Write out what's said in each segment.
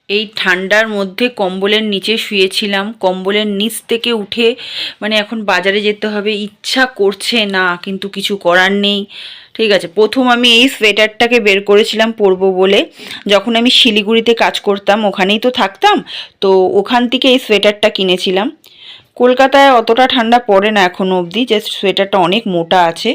এই ঠান্ডার মধ্যে কম্বলের নিচে শুয়েছিলাম, কম্বলের নিচ থেকে উঠে মানে এখন বাজারে যেতে হবে, ইচ্ছা করছে না, কিন্তু কিছু করার নেই। ঠিক আছে, প্রথম আমি এই সোয়েটারটাকে বের করেছিলাম পরবো বলে, যখন আমি শিলিগুড়িতে কাজ করতাম, ওখানেই তো থাকতাম, তো ওখান থেকে এই সোয়েটারটা কিনেছিলাম। কলকাতায় অতটা ঠান্ডা পড়ে না এখনও অবধি, যে সোয়েটারটা অনেক মোটা আছে,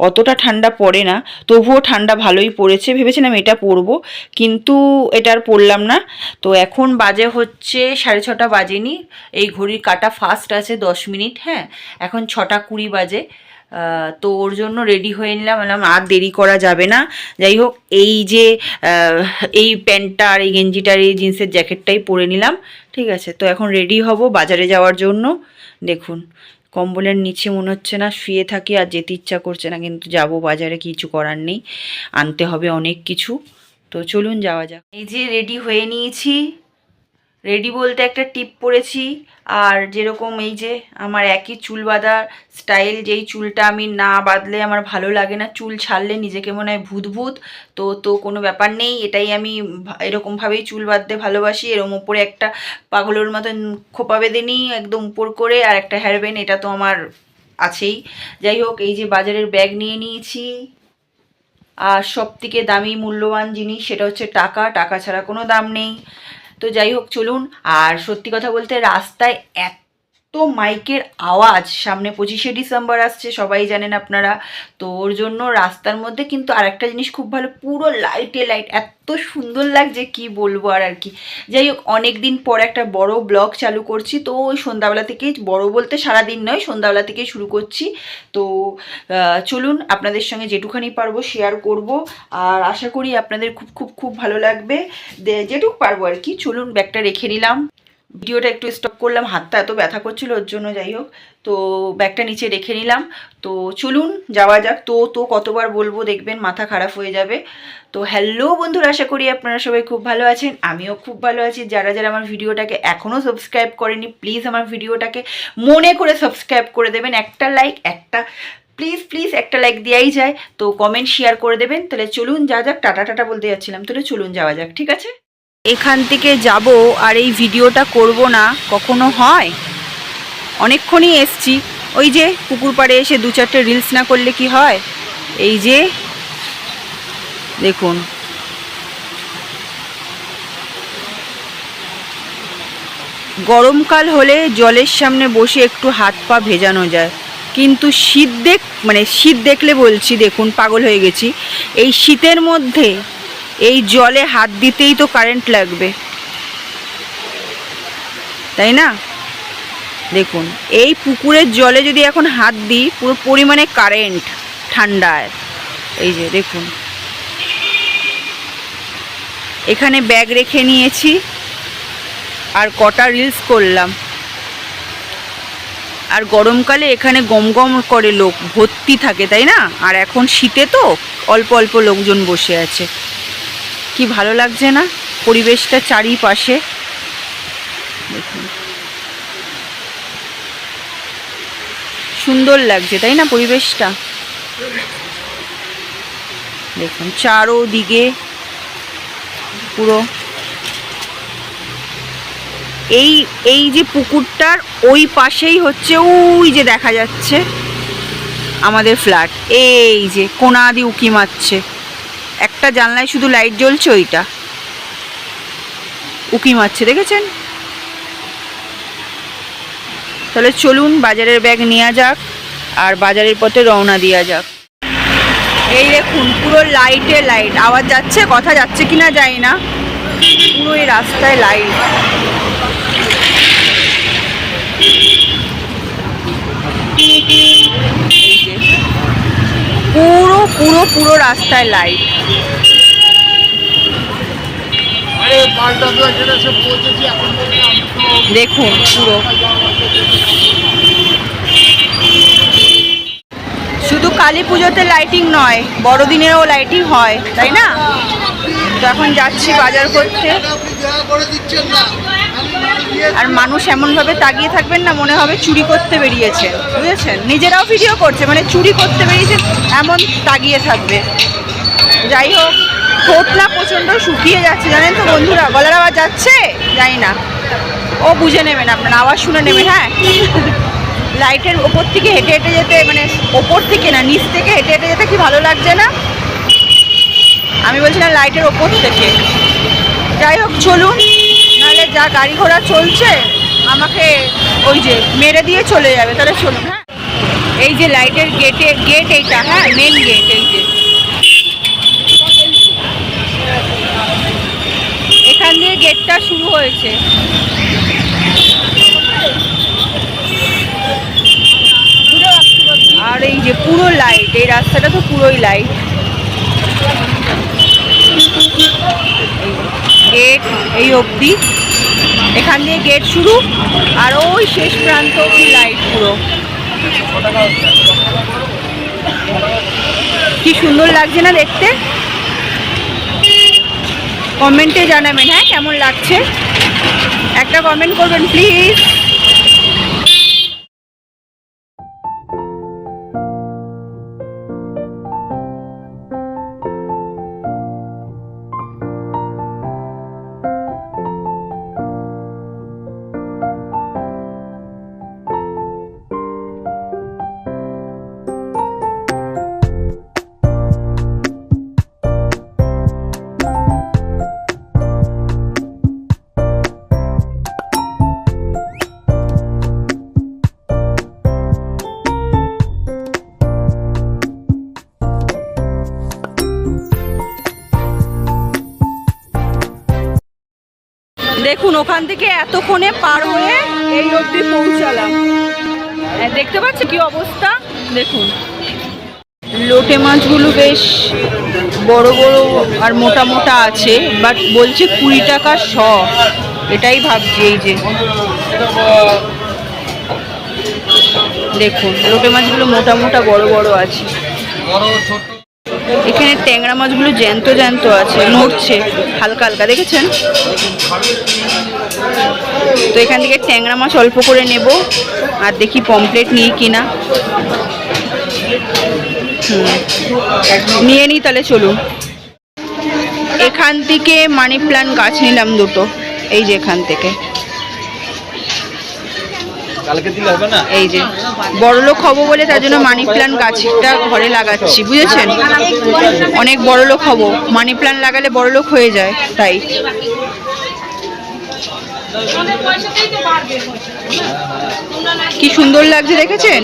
অতটা ঠান্ডা পড়ে না, তবুও ঠান্ডা ভালোই পড়েছে, ভেবেছিলাম এটা পরবো, কিন্তু এটা আর পরলাম না। তো এখন বাজে হচ্ছে 6:30 বাজেনি, এই ঘড়ির কাটা ফাস্ট আছে 10 মিনিট, হ্যাঁ এখন 6:20 বাজে। তো ওর জন্য রেডি হয়ে নিলাম, বললাম আর দেরি করা যাবে না। যাই হোক, এই যে এই প্যান্টটা আর এই গেঞ্জিটা আর এই জিন্সের জ্যাকেটটাই পরে নিলাম। ঠিক আছে, তো এখন রেডি হব বাজারে যাওয়ার জন্য। দেখুন, কম্বলের নিচে মনে হচ্ছে না শুয়ে থাকি, আর যেতে ইচ্ছা করছে না, কিন্তু যাব বাজারে, কিছু করার নেই, আনতে হবে অনেক কিছু। তো চলুন যাওয়া যাক। এই যে রেডি হয়ে নিয়েছি, রেডি বলতে একটা টিপ পরেছি, আর যেরকম এই যে আমার একই চুল বাঁধার স্টাইল, যেই চুলটা আমি না বাঁধলে আমার ভালো লাগে না, চুল ছাড়লে নিজেকে মনে হয় ভূত ভূত, তো কোনো ব্যাপার নেই, এটাই আমি এরকমভাবেই চুল বাঁধতে ভালোবাসি। এরম উপরে একটা পাগলের মতন খোপা বেঁধে নিই একদম উপর করে, আর একটা হেয়ারব্যান্ড, এটা তো আমার আছেই। যাই হোক, এই যে বাজারের ব্যাগ নিয়ে নিয়েছি, আর সবথেকে দামি মূল্যবান জিনিস সেটা হচ্ছে টাকা, টাকা ছাড়া কোনো দাম নেই। তো যাই হোক চলুন। আর সত্যি কথা বলতে রাস্তায় এত মাইকের আওয়াজ, সামনে 25শে ডিসেম্বর আসছে, সবাই জানেন আপনারা, তো ওর জন্য রাস্তার মধ্যে কিন্তু আরেকটা জিনিস খুব ভালো, পুরো লাইটে লাইট, এত সুন্দর লাগছে কি বলবো আর কি। যাই হোক, অনেক দিন পর একটা বড় ব্লগ চালু করছি, তো ওই সন্ধ্যাবেলা থেকেই, বড় বলতে সারাদিন নয়, সন্ধ্যাবেলা থেকেই শুরু করছি। তো চলুন, আপনাদের সঙ্গে যেটুখানি পারবো শেয়ার করব, আর আশা করি আপনাদের খুব খুব খুব ভালো লাগবে, যেটুকু পারবো আর কি। চলুন, ব্যাগটা রেখে নিলাম, ভিডিওটা একটু স্টপ করলাম, হাতটা এত ব্যথা করছিল ওর জন্য। যাই হোক, তো ব্যাগটা নিচে রেখে নিলাম, তো চলুন যাওয়া যাক। তো কতবার বলবো, দেখবেন মাথা খারাপ হয়ে যাবে। তো হ্যালো বন্ধুরা, আশা করি আপনারা সবাই খুব ভালো আছেন, আমিও খুব ভালো আছি। যারা যারা আমার ভিডিওটাকে এখনও সাবস্ক্রাইব করেনি, প্লিজ আমার ভিডিওটাকে মনে করে সাবস্ক্রাইব করে দেবেন, একটা লাইক, একটা প্লিজ প্লিজ একটা লাইক দেওয়াই যায়, তো কমেন্ট শেয়ার করে দেবেন। তাহলে চলুন যা যাক, টাটা টাটা বলতে যাচ্ছিলাম, তাহলে চলুন যাওয়া যাক, ঠিক আছে। এখান থেকে যাব আর এই ভিডিওটা করব না, কখনো হয়? অনেকক্ষণই এসছি, ওই যে পুকুর পাড়ে এসে 2-4টে রিলস না করলে কি হয়। এই যে দেখুন, গরমকাল হলে জলের সামনে বসে একটু হাত পা ভেজানো যায়, কিন্তু শীত দেখলে বলছি, দেখুন পাগল হয়ে গেছি। এই শীতের মধ্যে এই জলে হাত দিতেই তো কারেন্ট লাগবে, তাই না? দেখুন, এই পুকুরের জলে যদি এখন হাত দিই, পুরো পরিমাণে কারেন্ট ঠান্ডায়। এই যে দেখুন, এখানে ব্যাগ রেখে নিয়েছি, আর কটা রিলস করলাম। আর গরমকালে এখানে গম গম করে লোক ভর্তি থাকে, তাই না? আর এখন শীতে তো অল্প অল্প লোকজন বসে আছে, কি ভালো লাগছে না পরিবেশটা চারিপাশে। দেখুন, সুন্দর লাগছে তাই না পরিবেশটা। দেখুন চারোদিকে পুরো, এই যে পুকুরটার ওই পাশেই হচ্ছে, ওই যে দেখা যাচ্ছে আমাদের ফ্ল্যাট, এই যে কোনা দিয়ে উঁকি মারছে, একটা জানলায় শুধু লাইট জ্বলছে, ওইটা উঁকি মারছে, দেখেছেন? তাহলে চলুন বাজারের ব্যাগ নেওয়া যাক, আর বাজারের পথে রওনা দেওয়া যাক। এই দেখুন, পুরো লাইটে লাইট, আওয়াজ যাচ্ছে, কথা যাচ্ছে কিনা জানি না, পুরো এই রাস্তায় লাইট। পুরো পুরো পুরো রাস্তায় লাইট। দেখুন পুরো, শুধু কালী পুজোতে লাইটিং নয়, বড়দিনেরও লাইটিং হয়, তাই না? তো এখন যাচ্ছি বাজার করতে, আর মানুষ এমনভাবে তাকিয়ে থাকবেন না, মনে হবে চুরি করতে বেরিয়েছে, বুঝেছেন? নিজেরাও ভিডিও করছে, মানে চুরি করতে বেরিয়েছে এমন তাকিয়ে থাকবে। যাই হোক, ঠোঁট না প্রচণ্ড শুকিয়ে যাচ্ছে, জানেন তো বন্ধুরা, গলার আওয়াজ আওয়াজ যাচ্ছে জানি না, ও বুঝে নেবেন, আপনারা আওয়াজ শুনে নেবেন। হ্যাঁ, লাইটের ওপর থেকে হেঁটে হেঁটে যেতে, মানে ওপর থেকে না নিচ থেকে হেঁটে হেঁটে যেতে কি ভালো লাগছে না? আমি বলছিলাম লাইটের ওপর থেকে। যাই হোক চলুন, নাহলে যা গাড়ি ঘোড়া চলছে আমাকে ওই যে মেরে দিয়ে চলে যাবে। তাহলে চলুন। হ্যাঁ, এই যে লাইটের গেট এইটা, হ্যাঁ মেন গেট, এই যে এখান দিয়ে গেটটা শুরু হয়েছে। আর এই যে পুরো লাইট, এই রাস্তাটা তো পুরোই লাইট। গেট এই অবধি, এখান দিয়ে গেট শুরু, আর ওই শেষ প্রান্ত অবধি লাইট পুরো। কি সুন্দর লাগছে না দেখতে? কমেন্টে জানাবেন হ্যাঁ কেমন লাগছে, একটা কমেন্ট করবেন প্লিজ। দেখুন ওখান থেকে এতক্ষণে পার হয়ে এই অবধি পৌঁছালাম। দেখতে পাচ্ছ কি অবস্থা, দেখুন লোটে মাছগুলো বেশ বড় বড় আর মোটা মোটা আছে, বাট বলছে 20 টাকা শ। এটাই ভাবছি, এই যে দেখুন লোটে মাছগুলো মোটা মোটা বড় বড় আছে। এখানে ট্যাংরা মাছগুলো জ্যান্ত জ্যান্ত আছে, নড়ছে হালকা হালকা, দেখেছেন তো? এখান থেকে ট্যাংরা মাছ অল্প করে নেব, আর দেখি পমপ্লেট নিই কিনা। নিয়ে নিই তাহলে, চলুন। এখান থেকে মানি প্ল্যান্ট গাছ নিলাম দুটো, এই যে এখান থেকে। এই যে বড়লোক হব বলে তার জন্য মানি প্ল্যান্ট গাছটা ঘরে লাগাচ্ছি, বুঝেছেন? অনেক বড়লোক হব, মানি প্ল্যান্ট লাগালে বড়লোক হয়ে যায়, তাই। কি সুন্দর লাগছে দেখেছেন?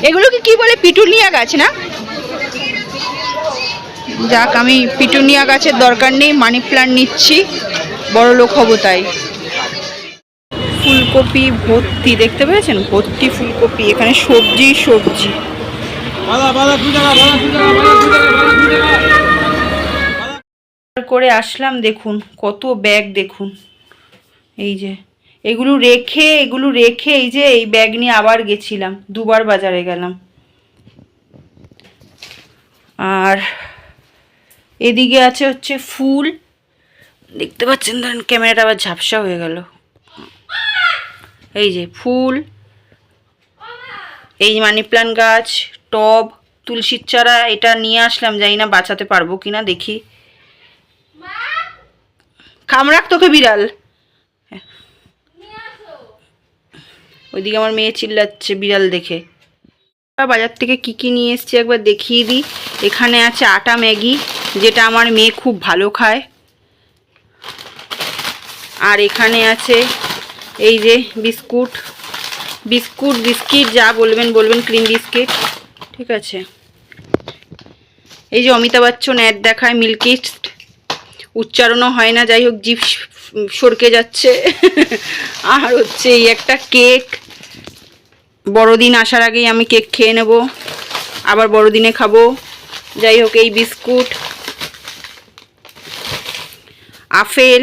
এগুলোকে কি বলে? পিটুনিয়া গাছ না? যাক, আমি পিটুনিয়া গাছের দরকার নেই, মানি প্ল্যান্ট নিচ্ছি, বড়লোক হব তাই। ফুলকপি ভর্তি, দেখতে পেয়েছেন? ভর্তি ফুলকপি, এখানে সবজি সবজি। করে আসলাম, দেখুন কত ব্যাগ, দেখুন এই যে এগুলো রেখে এই যে এই ব্যাগ নিয়ে আবার গেছিলাম, দুবার বাজারে গেলাম। আর এদিকে আছে হচ্ছে ফুল, দেখতে পাচ্ছেন? ধরেন ক্যামেরাটা আবার ঝাপসা হয়ে গেল। এই যে ফুল, এই মানি প্ল্যান্ট গাছ, টব, তুলসীর চারা, এটা নিয়ে আসলাম, জানি না বাঁচাতে পারবো কিনা, দেখি। খামরাক তোকে বিড়াল, ওইদিকে আমার মেয়ে চিল্লাচ্ছে বিড়াল দেখে। বাজার থেকে কি কি নিয়ে এসেছি একবার দেখিয়ে দিই। এখানে আছে আটা ম্যাগি, যেটা আমার মেয়ে খুব ভালো খায়। আর এখানে আছে এই যে বিস্কুট, বিস্কিট যা বলবেন, ক্রিম বিস্কিট, ঠিক আছে। এই যে অমিতাভ বচ্চন অ্যাড দেখায়, মিল্কিস্ট, উচ্চারণও হয় না, যাই হোক জিভ সরকে যাচ্ছে। আর হচ্ছে এই একটা কেক, বড়দিন আসার আগেই আমি কেক খেয়ে নেব, আবার বড়দিনে খাবো। যাই হোক, এই বিস্কুট, আপেল,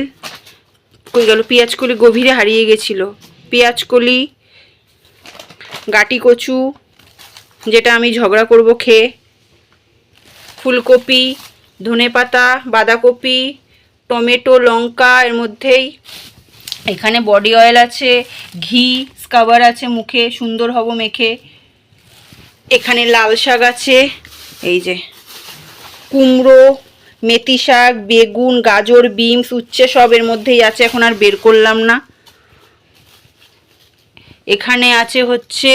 কই গেল? পেঁয়াজকলি গভীরে হারিয়ে গেছিলো। পেঁয়াজকলি, গাটি কচু, যেটা আমি ঝগড়া করব খেয়ে, ফুলকপি, ধনেপাতা, বাঁধাকপি, টমেটো, লঙ্কা এর মধ্যেই। এখানে বডি অয়েল আছে, ঘি, স্কাবার আছে, মুখে সুন্দর হব মেখে। এখানে লাল শাক আছে, এই যে কুমড়ো, মেথি শাক, বেগুন, গাজর, বিনস, উচ্ছে সব এর মধ্যেই আছে, এখন আর বের করলাম না। এখানে আছে হচ্ছে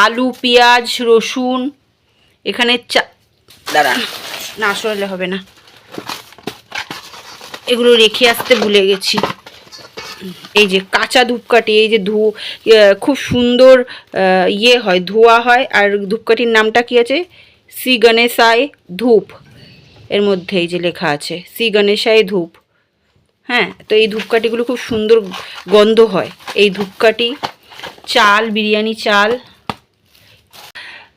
আলু, পেঁয়াজ, রসুন। এখানে দাঁড়ান, না সরালে হবে না, এগুলো রেখে আসতে ভুলে গেছি। এই যে কাঁচা ধূপকাঠি, এই যে খুব সুন্দর হয়, ধোয়া হয়। আর ধূপকাঠির নামটা কি আছে? শ্রী গণেশায় ধূপ। এর মধ্যে এই যে লেখা আছে শ্রী গণেশায় ধূপ। হ্যাঁ, তো এই ধূপকাঠিগুলো খুব সুন্দর গন্ধ হয়। এই ধূপকাঠি, চাল, বিরিয়ানি চাল,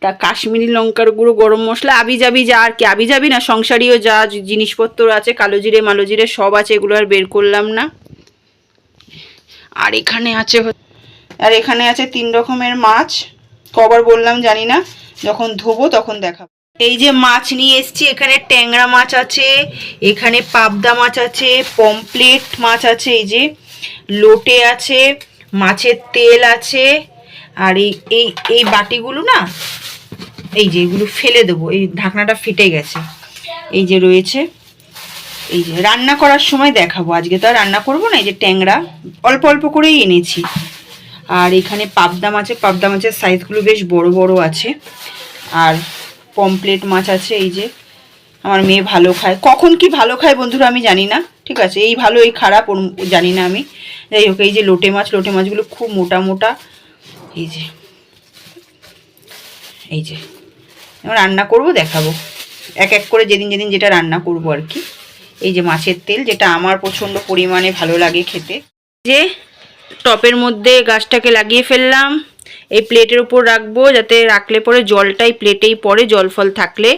তা কাশ্মীরি লঙ্কার গুঁড়ো, গরম মশলা, আবিজাবি যা আর কি, আবিজাবি না, সংসারীয় যা জিনিসপত্র আছে, কালো জিরে মালো জিরে সব আছে, এগুলো আর বের করলাম না। আর এখানে আছে 3 রকমের মাছ। কবার বললাম জানি না, যখন ধোবো তখন দেখাবো। এই যে মাছ নিয়ে এসছি, এখানে ট্যাংরা মাছ আছে, এখানে পাবদা মাছ আছে, পমপ্লেট মাছ আছে, এই যে লোটে আছে, মাছের তেল আছে। আর এই বাটিগুলো না, এই যে এগুলো ফেলে দেবো, এই ঢাকনাটা ফেটে গেছে। এই যে রয়েছে, এই যে রান্না করার সময় দেখাবো, আজকে তো আর রান্না করবো না। এই যে ট্যাংরা অল্প অল্প করেই এনেছি। আর এখানে পাবদা মাছের সাইজগুলো বেশ বড় বড় আছে। আর পমপ্লেট মাছ আছে, এই যে আমার মেয়ে ভালো খায়, কখন কি ভালো খায় বন্ধুরা আমি জানি না, ঠিক আছে, এই ভালো এই খারাপ জানি না আমি। যাই হোক, এই যে লোটে মাছগুলো খুব মোটা মোটা। এই যে রান্না করব, দেখাবো এক এক করে, যেদিন যেটা রান্না করব আর কি। এই যে মাছের তেল, যেটা আমার প্রচণ্ড পরিমাণে ভালো লাগে খেতে। যে টপের মধ্যে গাছটাকে লাগিয়ে ফেললাম, এই প্লেটের উপর রাখবো, যাতে রাখলে পরে জলটাই প্লেটেই পড়ে, জল ফল থাকলে।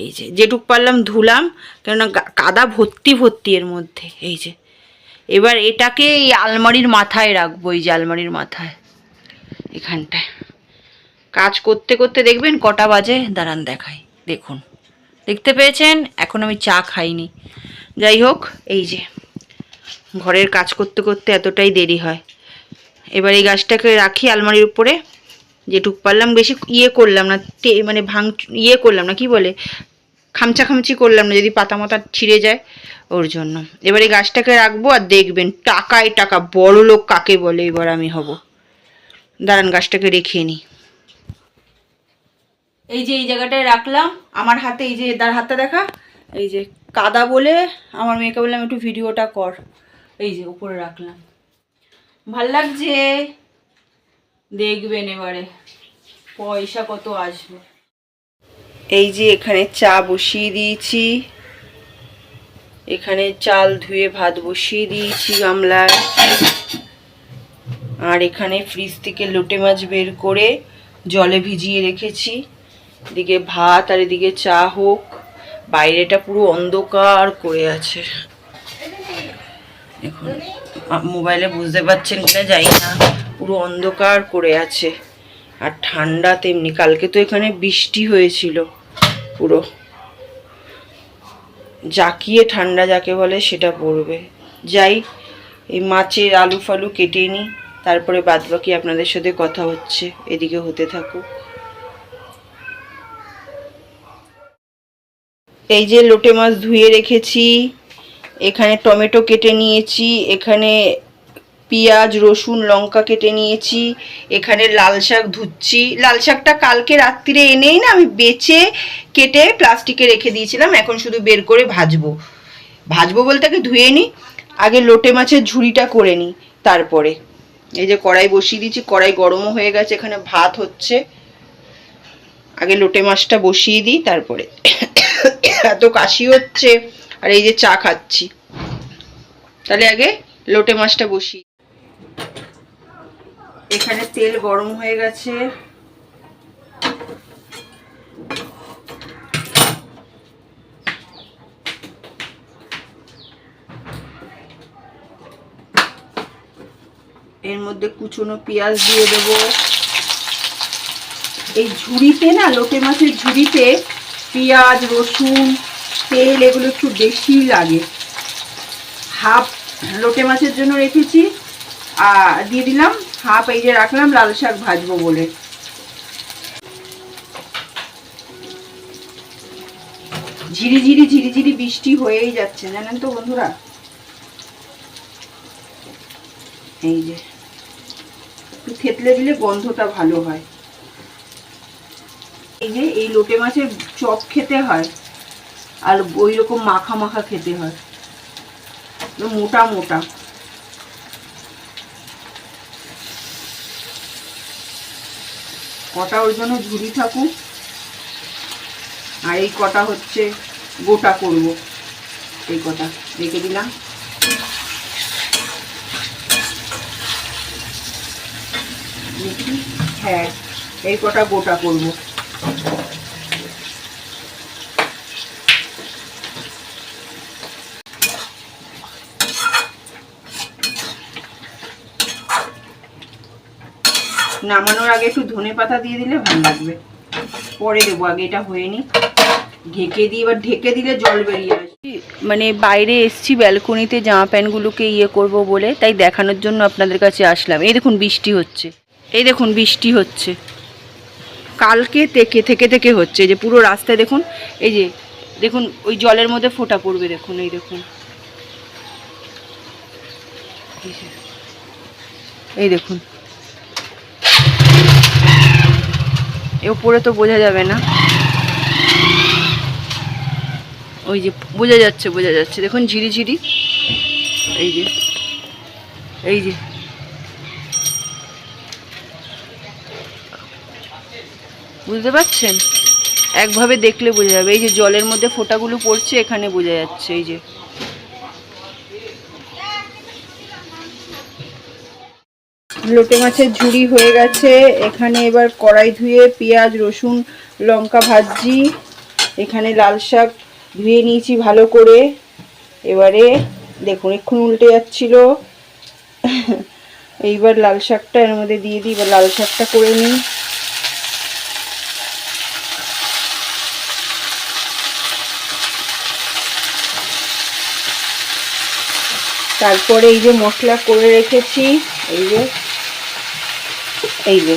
এই যে যেটুক পারলাম ধুলাম, কেননা কাদা ভর্তি ভর্তি এর মধ্যে। এই যে এবার এটাকে এই আলমারির মাথায় রাখবো, এই যে আলমারির মাথায় এখানটায়। কাজ করতে করতে দেখবেন কটা বাজে, দাঁড়ান দেখাই, দেখুন, দেখতে পেয়েছেন? এখন আমি চা খাইনি। যাই হোক, এই যে ঘরের কাজ করতে করতে এতটাই দেরি হয়। এবার এই গাছটাকে রাখি আলমারির উপরে, যেটুক পারলাম, বেশি করলাম না, মানে করলাম না, কি বলে, খামচি করলাম না, যদি পাতা মাতা ছিঁড়ে যায় ওর জন্য। এবার এই গাছটাকে রাখবো, আর দেখবেন টাকায় টাকা, বড় লোক কাকে বলে এবার আমি হব। দাঁড়ান গাছটাকে রেখে নিই। এই যে এই জায়গাটায় রাখলাম, আমার হাতে, এই যে তার হাতটা দেখা, এই যে কাদা বলে আমার মেয়েকে বললাম একটু ভিডিওটা কর, এই যে উপরে রাখলাম। ভাল লাগছে, দেখবেন এবারে পয়সা কত আসবে। এই যে এখানে চা বসিয়ে দিয়েছি, এখানে চাল ধুয়ে ভাত বসিয়ে দিয়েছি গামলায়। আর এখানে ফ্রিজ থেকে লোটে মাছ বের করে জলে ভিজিয়ে রেখেছি। এদিকে ভাত আর এদিকে চা হোক। বাইরেটা পুরো অন্ধকার করে আছে, দেখুন, মোবাইলে বুঝতে পারছেন কিনা জানি না, পুরো অন্ধকার করে আছে। আর ঠান্ডা তেমনি, কালকে তো এখানে বৃষ্টি হয়েছিল, পুরো জাকিয়ে ঠান্ডা যাকে বলে সেটা পড়বে। যাই, এই মাছের আলু ফালু কেটে নিই, তারপরে বাদবাকি আপনাদের সাথে কথা হচ্ছে, এদিকে হতে থাকুক। এই যে লোটে মাছ ধুয়ে রেখেছি, এখানে টমেটো কেটে নিয়েছি, এখানে পেঁয়াজ রসুন লঙ্কা কেটে নিয়েছি, এখানে লাল শাক ধুচ্ছি। লাল শাকটা কালকে রাত্রিরে এনেই না আমি বেছে কেটে প্লাস্টিকে রেখে দিয়েছিলাম, এখন শুধু বের করে ভাজবো বলতে আগে ধুয়ে নিই, আগে লোটে মাছের ঝুড়িটা করে নিই তারপরে। এই যে কড়াই বসিয়ে দিয়েছি, কড়াই গরমও হয়ে গেছে, এখানে ভাত হচ্ছে, আগে লোটে মাছটা বসিয়ে দিই তারপরে। এত কাশি হচ্ছে, আর এই যে চা খাচ্ছি, তাহলে আগে লোটে মাছটা বসিয়ে। এখানে তেল গরম হয়ে গেছে, এর মধ্যে কুচনো পেঁয়াজ দিয়ে দেবো। এই ঝুড়িতে না, লোটে মাছের ঝুড়িতে পেঁয়াজ রসুন তেল এগুলো একটু বেশি লাগে। হাফ লোটে মাছের জন্য রেখেছি, আর দিয়ে দিলাম হাফ, এই যে রাখলাম লাল শাক ভাজবো বলে। ঝিরিঝিরি ঝিরিঝিরি বৃষ্টি হয়েই যাচ্ছে, জানেন তো বন্ধুরা। এই যে একটু থেতলে দিলে গন্ধটা ভালো হয়। এই যে এই লোটে মাছের চপ খেতে হয়, আর ওই রকম মাখা মাখা খেতে হয়, মোটা মোটা। কটা ওর জন্য ঝুরি থাকুক, আর এই কটা হচ্ছে গোটা করব, এই কটা রেখে দিলাম। হ্যাঁ, এই কটা গোটা করব। নামানোর আগে একটু ধনে পাতা দিয়ে দিলে ভালো লাগবে, পরে দেবো, আগে এটা হয়ে নি। ঢেকে দিই, এবার ঢেকে দিলে জল বেরিয়ে আসে। মানে বাইরে এসছি ব্যালকনিতে জামা প্যান্টগুলোকে ইয়ে করব বলে, তাই দেখানোর জন্য আপনাদের কাছে আসলাম। এই দেখুন বৃষ্টি হচ্ছে, এই দেখুন বৃষ্টি হচ্ছে, কালকে থেকে থেকে থেকে হচ্ছে। যে পুরো রাস্তায় দেখুন, এই যে দেখুন ওই জলের মধ্যে ফোঁটা পড়বে, দেখুন এই দেখুন, এই দেখুন, এ উপরে তো বোঝা যাবে না, ওই যে বোঝা যাচ্ছে, বোঝা যাচ্ছে, দেখুন ঝিরিঝিরি, এই যে এই যে বুঝতে পারছেন, একভাবে দেখলে বোঝা যাবে। এই যে জলের মধ্যে ফোঁটাগুলো পড়ছে, এখানে বোঝা যাচ্ছে। এই যে লোটে মাছের ঝুড়ি হয়ে গেছে। এখানে এবার কড়াই ধুয়ে পেঁয়াজ রসুন লঙ্কা ভাজি, এখানে লাল শাক ধুয়ে নিয়েছি ভালো করে। এবারে দেখুন এক্ষুনি উল্টে যাচ্ছিল, এইবার লাল শাকটা এর মধ্যে দিয়ে দিই। এবার লাল শাকটা করে নিই। তারপরে এই যে মশলা করে রেখেছি, এই যে এই যে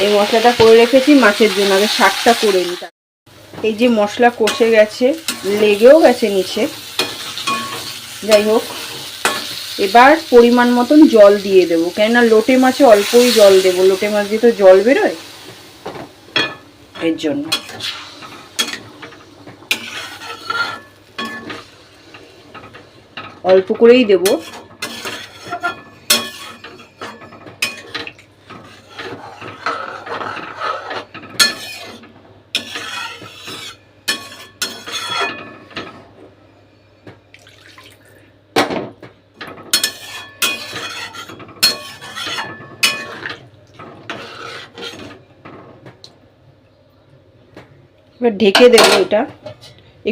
এই মশলাটা করে রেখেছি মাছের জন্য, আগে শাকটা করে নিই। এই যে মশলা কষে গেছে, লেগেও গেছে নিচে, যাই হোক এবার পরিমাণ মতন জল দিয়ে দেবো, কেননা লোটে মাছে অল্পই জল দেবো, লোটে মাছ দিয়ে তো জল বেরোয়, এর জন্য। অল্প করেই দেবো। এবার ঢেকে দেবো, এটা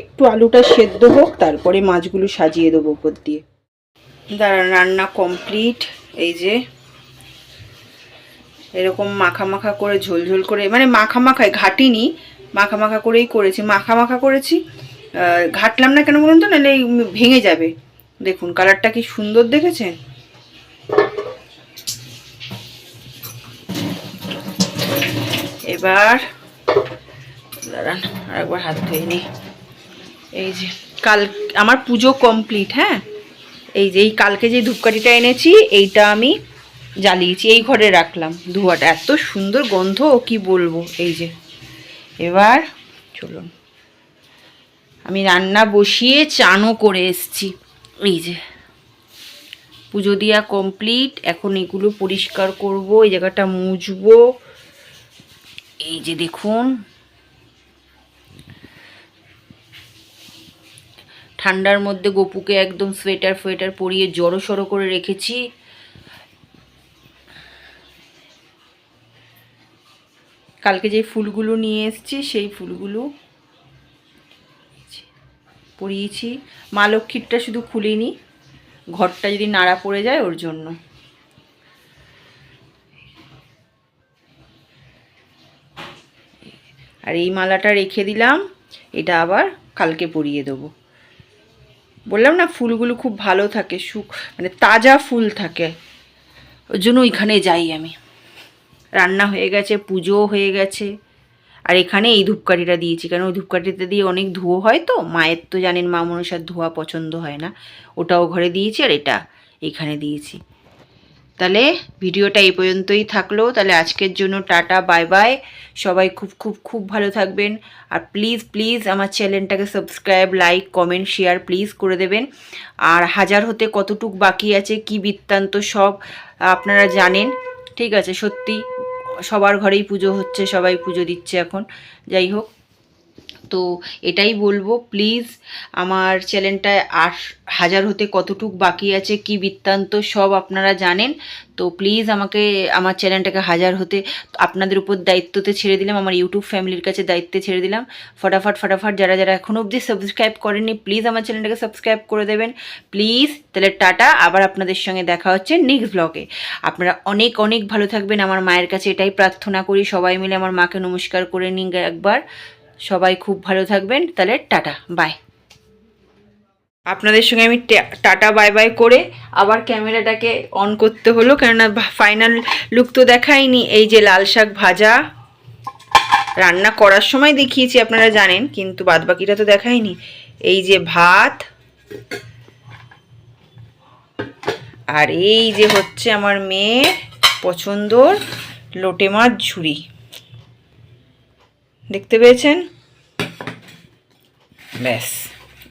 একটু আলুটা সেদ্ধ হোক, তারপরে মাছগুলো সাজিয়ে দেবো উপর দিয়ে। দাঁড়ান, রান্না কমপ্লিট। এই যে এরকম মাখা মাখা করে ঝোলঝোল করে, মানে মাখা মাখায় ঘাটিনি, মাখা মাখা করেই করেছি, মাখা মাখা করেছি। ঘাটলাম না কেন বলুন তো, নাহলে ভেঙে যাবে। দেখুন কালারটা কি সুন্দর দেখেছেন। এবার দাঁড়ান আরেকবার হাত ধুয়ে নিই। এই যে কাল আমার পুজো কমপ্লিট। হ্যাঁ, এই যে এই কালকে যে ধূপকাঠিটা এনেছি, এইটা আমি জ্বালিয়েছি, এই ঘরে রাখলাম। ধোঁয়াটা এত সুন্দর গন্ধ কি বলবো। এই যে এবার চলুন, আমি রান্না বসিয়ে চানও করে এসছি। এই যে পুজো দেওয়া কমপ্লিট, এখন এগুলো পরিষ্কার করব, এই জায়গাটা মুছবো। এই যে দেখুন, ঠান্ডার মধ্যে গপুকে একদম সোয়েটার ফোয়েটার পরিয়ে জড়ো সড়ো করে রেখেছি। কালকে যে ফুলগুলো নিয়ে এসেছি, সেই ফুলগুলো পরিয়েছি। মা লক্ষ্মীরটা শুধু খুলিনি, ঘরটা যদি নাড়া পড়ে যায় ওর জন্য। আর এই মালাটা রেখে দিলাম, এটা আবার কালকে পরিয়ে দেবো। বললাম না ফুলগুলো খুব ভালো থাকে, মানে তাজা ফুল থাকে, ওর জন্য ওইখানে যাই আমি। রান্না হয়ে গেছে, পুজো হয়ে গেছে, আর এখানে এই ধূপকাঠিটা দিয়েছি, কারণ ওই ধূপকাঠিটা দিয়ে অনেক ধুয়ো হয়, তো মায়ের তো জানেন মা মনসার ধোয়া পছন্দ হয় না, ওটাও ঘরে দিয়েছি আর এটা এখানে দিয়েছি। তাহলে ভিডিওটা এই পর্যন্তই থাকলো। তাহলে আজকের জন্য টাটা, বাই বাই। সবাই খুব খুব খুব ভালো থাকবেন। আর প্লিজ প্লিজ আমার চ্যানেলটাকে subscribe, like, comment, share please করে দেবেন। আর হাজার হতে কতটুক বাকি আছে, কি বৃত্তান্ত সব আপনারা জানেন, ঠিক আছে? সত্যি সবার ঘরেই পুজো হচ্ছে, সবাই পুজো দিচ্ছে এখন। যাই হোক, তো এটাই বলবো, প্লিজ আমার চ্যানেলটায় হাজার হতে কতটুক বাকি আছে, কি বৃত্তান্ত সব আপনারা জানেন। তো প্লিজ আমাকে আমার চ্যানেলটাকে হাজার হতে আপনাদের উপর দায়িত্বতে ছেড়ে দিলাম, আমার ইউটিউব ফ্যামিলির কাছে দায়িত্বে ছেড়ে দিলাম। ফটাফট যারা যারা এখনও অবধি সাবস্ক্রাইব করেননি, প্লিজ আমার চ্যানেলটাকে সাবস্ক্রাইব করে দেবেন প্লিজ। তাহলে টাটা, আবার আপনাদের সঙ্গে দেখা হচ্ছে নেক্সট ব্লগে। আপনারা অনেক অনেক ভালো থাকবেন, আমার মায়ের কাছে এটাই প্রার্থনা করি। সবাই মিলে আমার মাকে নমস্কার করে নিন একবার। সবাই খুব ভালো থাকবেন। তাহলে টাটা, বাই। আপনাদের সঙ্গে আমি টাটা বাই বাই করে আবার ক্যামেরাটাকে অন করতে হলো, কেননা ফাইনাল লুক তো দেখাইনি। এই যে লাল শাক ভাজা, রান্না করার সময় দেখিয়েছি আপনারা জানেন, কিন্তু বাদবাকিটা তো দেখাইনি। এই যে ভাত, আর এই যে হচ্ছে আমার মেয়ের পছন্দর লোটে মাছ ঝুরি, দেখতে পেয়েছেন? ব্যাস।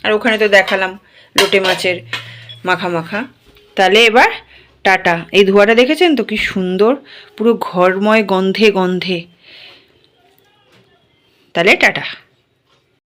আর ওখানে তো দেখালাম লোটে মাছের মাখা মাখা। তাহলে এবার টাটা। এই ধোঁয়াটা দেখেছেন তো কি সুন্দর, পুরো ঘরময় গন্ধে গন্ধে। তাহলে টাটা।